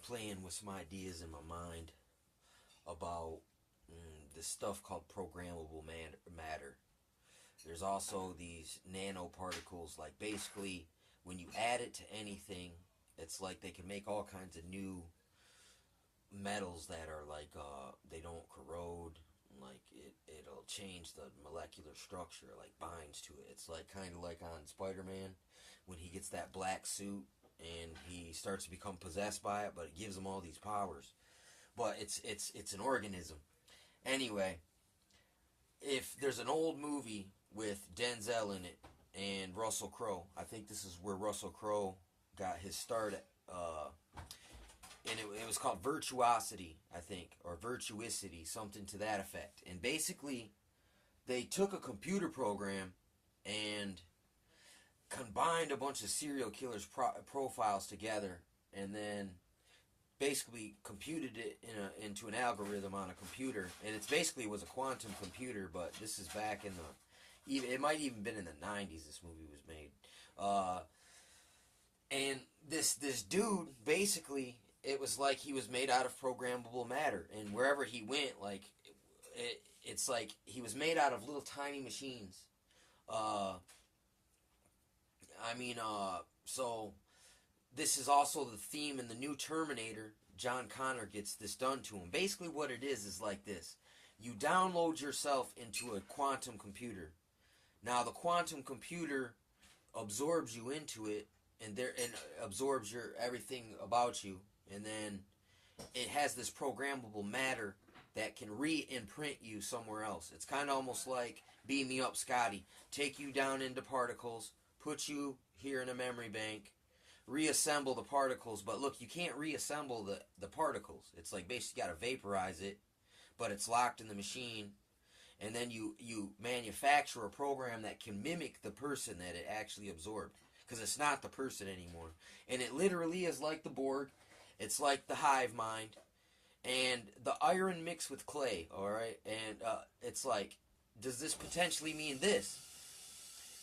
playing with some ideas in my mind about this stuff called programmable matter. There's also these nanoparticles, like basically when you add it to anything, it's like they can make all kinds of new metals that are like they don't corrode, like it'll change the molecular structure, like binds to it. It's like kind of like on Spider-Man when he gets that black suit and he starts to become possessed by it, but it gives him all these powers. But it's an organism. Anyway, if there's an old movie with Denzel in it and Russell Crowe, I think this is where Russell Crowe got his start. And it was called Virtuosity, I think, or Virtuosity, something to that effect. And basically, they took a computer program and combined a bunch of serial killers' profiles together, and then basically computed it into an algorithm on a computer. And it's basically was a quantum computer, but this is back in it might even been in the 90s. This movie was made, and this dude basically. It was like he was made out of programmable matter, and wherever he went, like it's like he was made out of little tiny machines. So this is also the theme in the new Terminator. John Connor gets this done to him. Basically, what it is like this: you download yourself into a quantum computer. Now, the quantum computer absorbs you into it, and absorbs your everything about you. And then it has this programmable matter that can re-imprint you somewhere else. It's kind of almost like Beam Me Up, Scotty. Take you down into particles, put you here in a memory bank, reassemble the particles. But look, you can't reassemble the particles. It's like basically you got to vaporize it, but it's locked in the machine. And then you manufacture a program that can mimic the person that it actually absorbed. Because it's not the person anymore. And it literally is like the Borg. It's like the hive mind, and the iron mixed with clay, alright? And it's like, does this potentially mean this?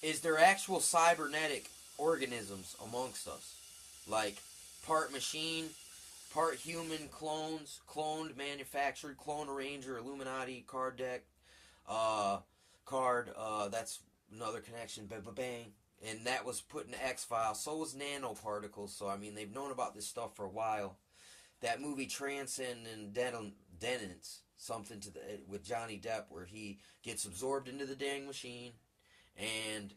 Is there actual cybernetic organisms amongst us? Like, part machine, part human, cloned, manufactured, clone arranger, Illuminati, card deck, that's another connection, bang. And that was put in the X-Files. So was nanoparticles. So, I mean, they've known about this stuff for a while. That movie Transcendence, something with Johnny Depp, where he gets absorbed into the dang machine, and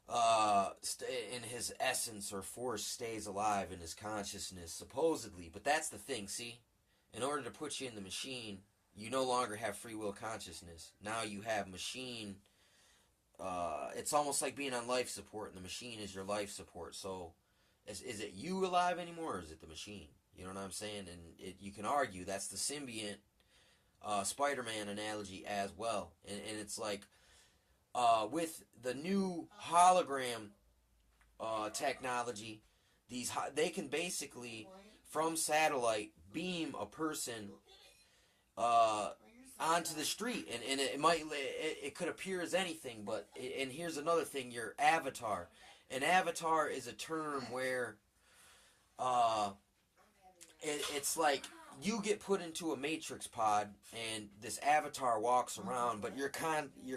in his essence or force stays alive in his consciousness, supposedly. But that's the thing, see? In order to put you in the machine, you no longer have free will consciousness. Now you have machine. It's almost like being on life support, and the machine is your life support. So, is it you alive anymore, or is it the machine? You know what I'm saying? And you can argue that's the symbiont Spider-Man analogy as well. And it's like, with the new hologram technology, they can basically, from satellite, beam a person onto the street, and it could appear as anything, but and here's another thing: your avatar. An avatar is a term where it's like you get put into a matrix pod, and this avatar walks around, but your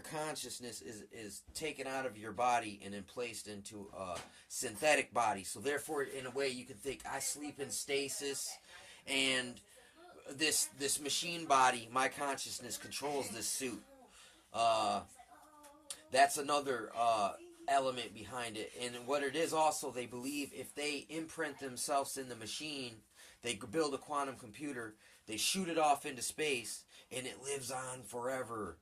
consciousness is taken out of your body and then placed into a synthetic body. So therefore, in a way, you can think I sleep in stasis, and this machine body, my consciousness, controls this suit. That's another element behind it. And what it is also, they believe if they imprint themselves in the machine, they build a quantum computer, they shoot it off into space, and it lives on forever.